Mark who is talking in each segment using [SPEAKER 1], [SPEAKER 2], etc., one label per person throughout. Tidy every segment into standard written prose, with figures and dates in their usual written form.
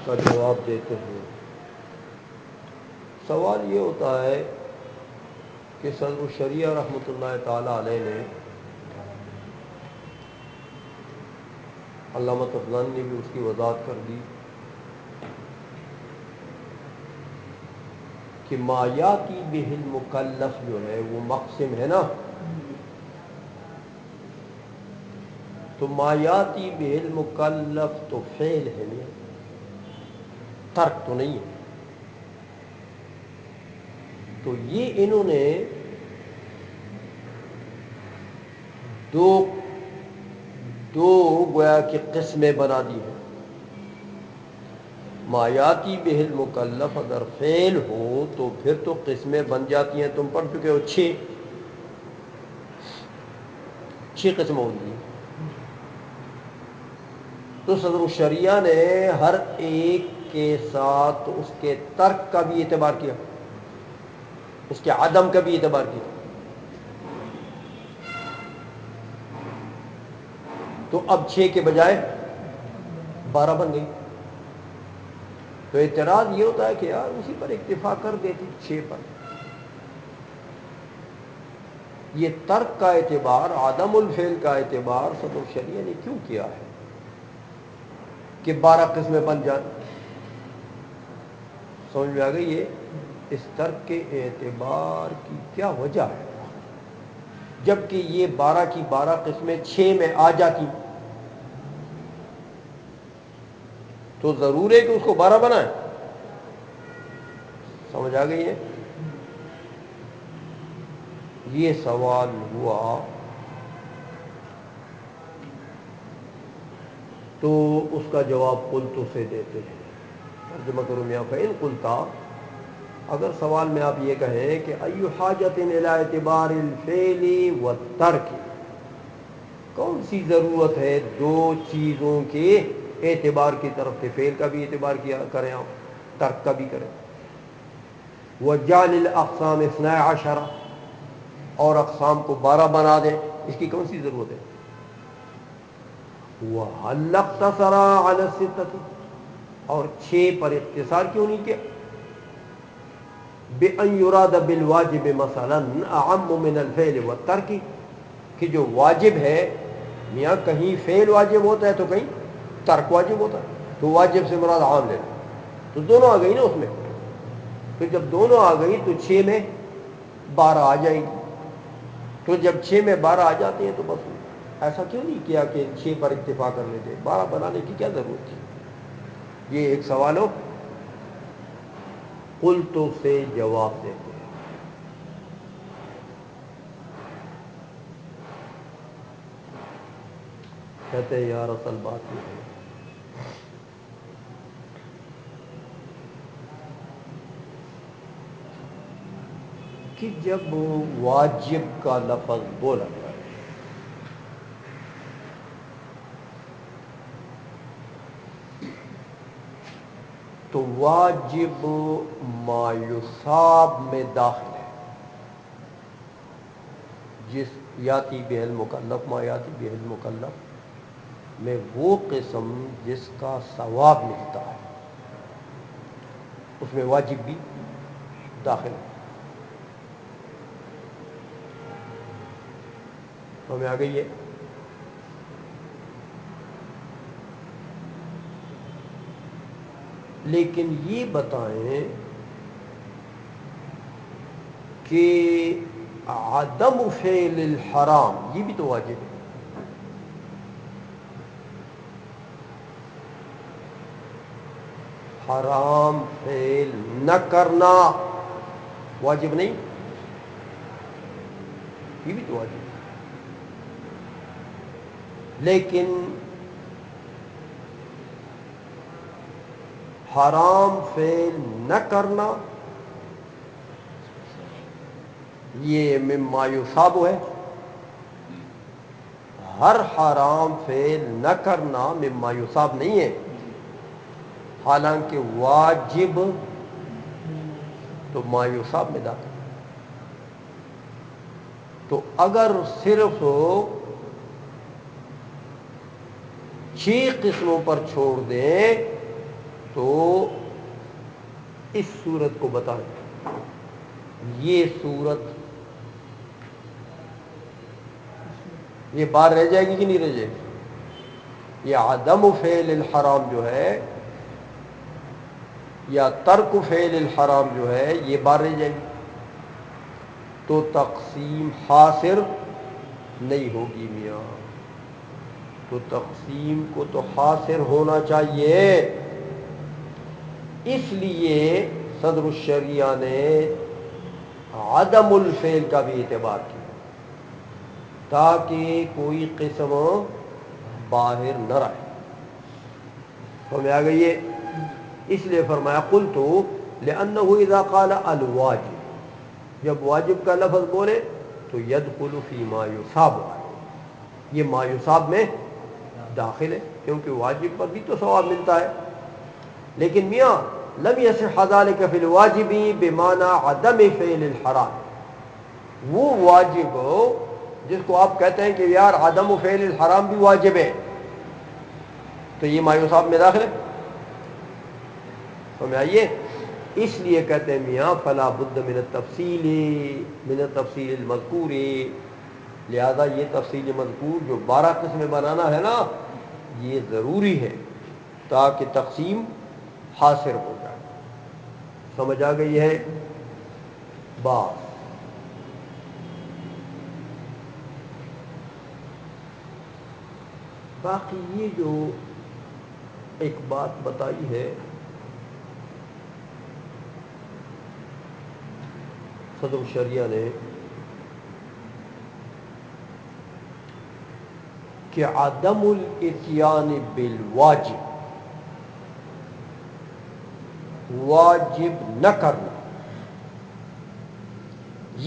[SPEAKER 1] کا جواب دیتے ہیں۔ سوال یہ ہوتا ہے کہ صدر الشریعہ رحمۃ اللہ تعالیٰ علیہ نے، علامہ طفلانی نے بھی اس کی وضاحت کر دی کہ ما یاتی بہ المکلف جو ہے وہ مقسم ہے نا، تو ما یاتی بہ المکلف تو فعل ہے نہیں، ترک تو نہیں ہے۔ تو یہ انہوں نے دو گویا کہ قسمیں بنا دی ہیں۔ ما یاتی بہ المکلف اگر فعل ہو تو پھر تو قسمیں بن جاتی ہیں، تم پڑھ چکے ہو چھ قسمیں ہوتی ہیں۔ تو صدر الشریعہ نے ہر ایک کے ساتھ اس کے ترک کا بھی اعتبار کیا، اس کے عدم کا بھی اعتبار کیا۔ تو اب 6 کے بجائے 12 بن گئی۔ تو اعتراض یہ ہوتا ہے کہ یار اسی پر اکتفا کر دیتی 6 پر۔ یہ ترک کا اعتبار، عدم الفعل کا اعتبار صدر الشریعہ نے کیوں کیا ہے کہ 12 قسمیں بن جائیں؟ سمجھ میں آ گئی ہے اس ترک کے اعتبار کی کیا وجہ ہے، جبکہ یہ 12 کی 12 قسمیں 6 میں آ جاتی تو ضرور ہے کہ اس کو 12 بنائیں۔ سمجھ آ گئی ہے؟ یہ سوال ہوا تو اس کا جواب قلت سے دیتے ہیں۔ ترجمہ کرو میاں فإن قلتا، اگر سوال میں آپ یہ کہیں کہ ای حاجت الی اعتبار الفعل والترک، کون سی ضرورت ہے دو چیزوں کے اعتبار کی طرف سے، فعل کا بھی اعتبار کیا کریں آپ، ترک کا بھی کریں، وجعل الاقسام 12 اور اقسام کو 12 بنا دیں، اس کی کون سی ضرورت ہے؟ وَهَلَّ اقْتَصَرَ عَلَى السِّتَّةِ، اور 6 پر اختصار کیوں نہیں کیا؟ بِأَنْ يُرَادَ بِالْوَاجِبِ مَثَلًا أَعَمُّ مِنَ الْفِعْلِ وَالتَّرْكِ، کہ جو واجب ہے، میاں کہیں فعل واجب ہوتا ہے تو کہیں ترک واجب ہوتا ہے، تو واجب سے مراد عام لے لیں، تو دونوں آ گئی نا اس میں۔ پھر جب دونوں آ گئی تو 6 میں 12 آ جائیں گی، تو جب 6 میں 12 آ جاتے ہیں تو بس ایسا کیوں نہیں کیا کہ 6 پر اکتفا کر لیتے، 12 بنانے کی کیا ضرورت تھی؟ یہ ایک سوال ہو، قلت سے جواب دیتے ہیں۔ کہتے ہیں یار اصل بات یہ ہے کہ جب واجب کا لفظ بولا جائے تو واجب ما یصاب میں داخل ہے، جس یاتی بہ المکلف، ما یاتی بہ المکلف میں وہ قسم جس کا ثواب ملتا ہے، اس میں واجب بھی داخل ہے۔ ہمیں آ گئی ہے؟ لیکن یہ بتائیں کہ عدم فعل الحرام یہ بھی تو واجب ہے۔ حرام فعل نہ کرنا واجب نہیں، یہ بھی تو واجب ہے۔ لیکن حرام فعل نہ کرنا یہ مما یصاب ہے، ہر حرام فعل نہ کرنا مما یصاب نہیں ہے، حالانکہ واجب تو ما یصاب میں داخل۔ تو اگر صرف 6 قسموں پر چھوڑ دیں تو اس صورت کو بتائیں، یہ صورت یہ بار رہ جائے گی کہ نہیں رہ جائے گی؟ یہ عدم فعل الحرام جو ہے یا ترک فعل الحرام جو ہے یہ بار رہ جائے گی، تو تقسیم حاصر نہیں ہوگی میاں، تو تقسیم کو تو حاصر ہونا چاہیے۔ اس لیے صدر الشریعہ نے عدم الفعل کا بھی اعتبار کیا تاکہ کوئی قسم باہر نہ رہے۔ سمجھ آ گئی ہے؟ اس لیے فرمایا قلت لأنه اذا قال الواجب، جب واجب کا لفظ بولے تو يدخل فی ما یصاب، یہ ما یصاب میں داخل ہے، کیونکہ واجب پر بھی تو ثواب ملتا ہے۔ لیکن میاں لم يصح ذلك فی الواجب بمعنى عدم فعل الحرام، وہ واجب جس کو آپ کہتے ہیں کہ یار عدم فعل الحرام بھی واجب ہے، تو یہ ما یصاب میں داخل ہے۔ سمجھ آئیے؟ اس لیے کہتے ہیں میاں فلا بد من التفصیل المذکور، لہذا یہ تفصیل مذکور جو 12 قسمیں بنانا ہے نا، یہ ضروری ہے تاکہ تقسیم حاصل ہو جائے۔ سمجھ آ گئی ہے بات؟ باقی یہ جو ایک بات بتائی ہے صدر الشریعہ نے کہ عدم الاتیان بالواجب، واجب نہ کرنا،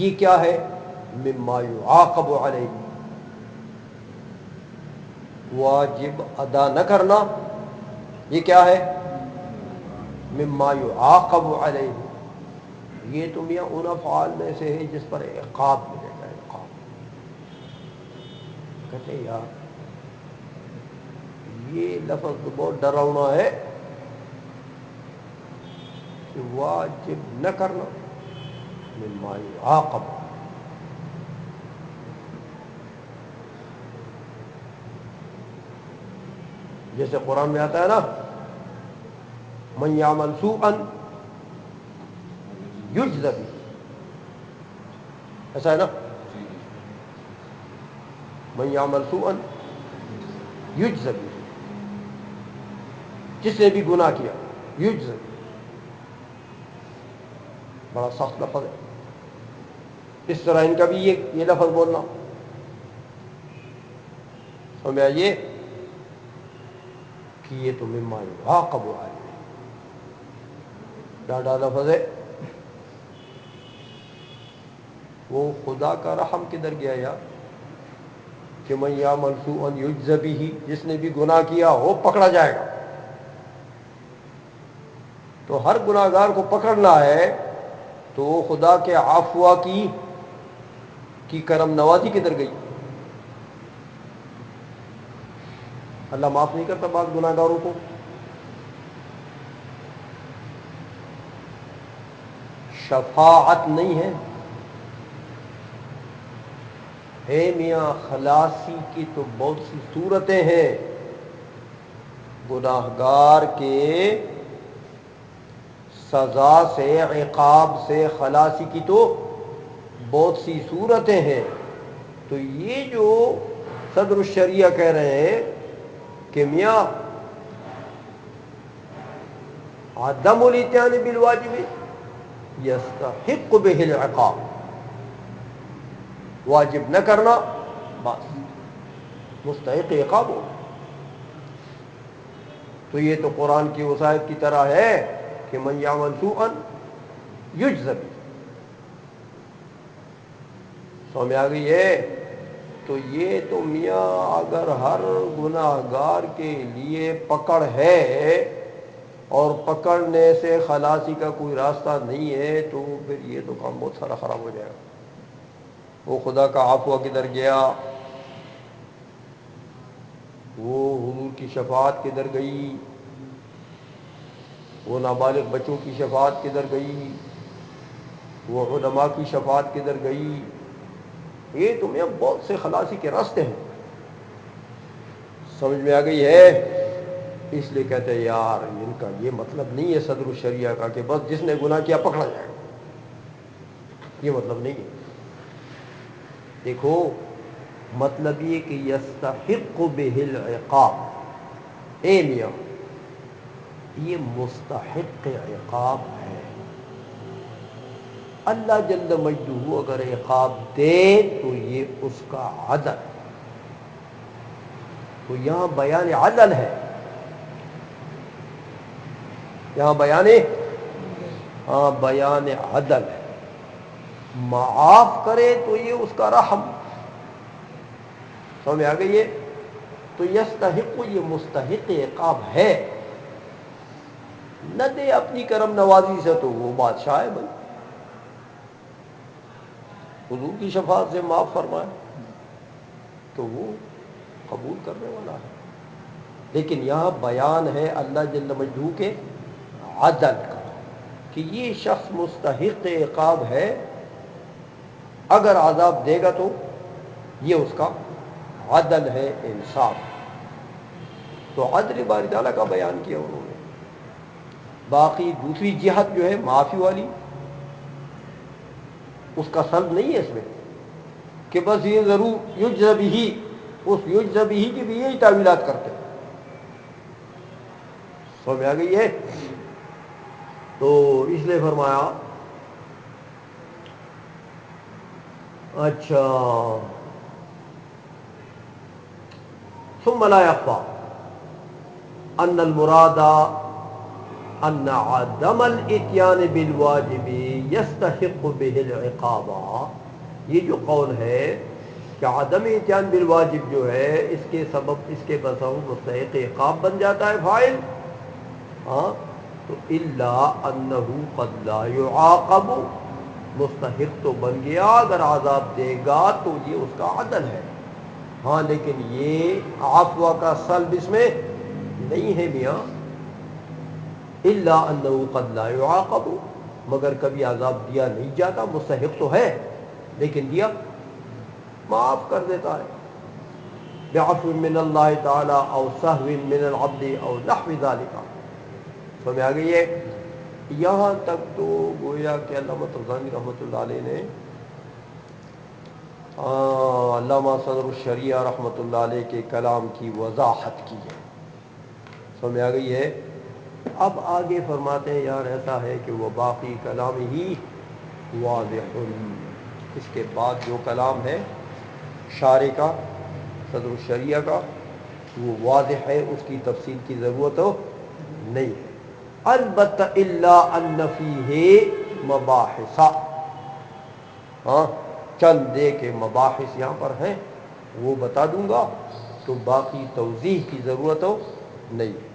[SPEAKER 1] یہ کیا ہے؟ مما یعاقب علیہ، واجب ادا نہ کرنا یہ کیا ہے؟ مما یعاقب علیہ، یہ تو میاں ان افعال میں سے ہے جس پر عقاب ملے گا۔ عقاب کہتے ہیں یار یہ لفظ تو بہت ڈراؤنا ہے کہ واجب نہ کرنا مما یعاقب، جیسے قرآن میں آتا ہے نا من یعمل سوءا یجز بہ، ایسا ہے نا، من یعمل سوءا یجز بہ، جس نے بھی گناہ کیا یجز، بڑا سخت لفظ ہے۔ اس طرح ان کا بھی یہ لفظ بولنا، سمجھ آئیے کہ یہ تو مما یعاقب علیہ، ڈاڈا لفظ ہے۔ وہ خدا کا رحم کدھر گیا یار کہ من یعمل سوءا یجز بہ، جس نے بھی گناہ کیا وہ پکڑا جائے گا۔ تو ہر گناہ گار کو پکڑنا ہے تو خدا کے عفو کی کرم نوازی کدھر گئی؟ اللہ معاف نہیں کرتا بعض گناہ گاروں کو؟ شفاعت نہیں ہے، اے میاں خلاصی کی تو بہت سی صورتیں ہیں، گناہ گار کے سزا سے عقاب سے خلاصی کی تو بہت سی صورتیں ہیں۔ تو یہ جو صدر الشریعہ کہہ رہے ہیں کہ میاں عدم الاتیان بالواجب یستحق بہ العقاب، واجب نہ کرنا بس مستحق عقاب ہو، تو یہ تو قرآن کی وصایت کی طرح ہے کہ من یعمل سوءا یجز بہ۔ سمجھ آ گئی ہے؟ تو یہ تو میاں اگر ہر گناہ گار کے لیے پکڑ ہے اور پکڑنے سے خلاصی کا کوئی راستہ نہیں ہے تو پھر یہ تو کام بہت سارا خراب ہو جائے گا۔ وہ خدا کا عفو کدھر گیا؟ وہ حضور کی شفاعت کدھر گئی؟ وہ نابالغ بچوں کی شفاعت کدھر گئی، وہ علماء کی شفاعت کدھر گئی؟ یہ تمہیں اب بہت سے خلاصی کے راستے ہیں، سمجھ میں آ گئی ہے؟ اس لیے کہتے ہیں یار ان کا یہ مطلب نہیں ہے صدر الشریعہ کا کہ بس جس نے گناہ کیا پکڑا جائے گا، یہ مطلب نہیں ہے۔ دیکھو مطلب یہ کہ یستحق بہ العقاب، اے میاں یہ مستحق عقاب ہے، اللہ جل مجدہ اگر عقاب دے تو یہ اس کا عدل ہے۔ تو یہاں بیان عدل ہے، یہاں بیان عدل ہے، معاف کرے تو یہ اس کا رحم، سمجھ میں آ گئی ہے؟ تو یستحق یہ مستحق عقاب ہے، نہ دے اپنی کرم نوازی سے تو وہ بادشاہ ہے بھائی، حضور کی شفاعت سے معاف فرمائے تو وہ قبول کرنے والا ہے۔ لیکن یہاں بیان ہے اللہ جل مجدہ کے عدل کا کہ یہ شخص مستحق عقاب ہے، اگر عذاب دے گا تو یہ اس کا عدل ہے، انصاف۔ تو عدل باری تعالیٰ کا بیان کیا انہوں نے۔ باقی دوسری جہت جو ہے معافی والی، اس کا سلب نہیں ہے اس میں کہ بس یہ ضرور یجزی بہ، اس یجزی بہ کی بھی یہی تعویلات کرتے ہیں، سمجھ میں آ گئی ہے؟ تو اس لیے فرمایا اچھا ثم لا يخفى ان المراد ان عدم الاتيان بالواجب يستحق به العقاب، یہ جو قول ہے کہ عدم اتیان بالواجب جو ہے اس کے سبب، اس کے بسبب مستحق عقاب بن جاتا ہے فاعل، ہاں تو الا انه قد لا يعاقب، مستحق تو بن گیا، اگر عذاب دے گا تو یہ اس کا عدل ہے، ہاں لیکن یہ عفو کا سلب اس میں نہیں ہے میاں، الا انه قد لا يعاقب، مگر کبھی عذاب دیا نہیں جاتا، مستحق تو ہے لیکن دیا معاف کر دیتا ہے، بعفو من اللہ تعالی او سہو من العبد او نحو ذلك، سمجھ آ گئی ہے؟ یہاں تک تو گویا کہ علامہ طبرانی رحمۃ اللہ علیہ نے علامہ صدر الشریعہ رحمۃ اللہ علیہ کے کلام کی وضاحت کی ہے، سمجھ آ گئی ہے؟ اب آگے فرماتے ہیں یار ایسا ہے کہ وہ باقی کلام ہی واضح، اس کے بعد جو کلام ہے شارح کا، صدر الشریعہ کا، وہ واضح ہے، اس کی تفصیل کی ضرورت نہیں ہے، البتہ الا ان فیہ مباحث، ہاں چند دے کے مباحث یہاں پر ہیں وہ بتا دوں گا، تو باقی توضیح کی ضرورت نہیں ہے۔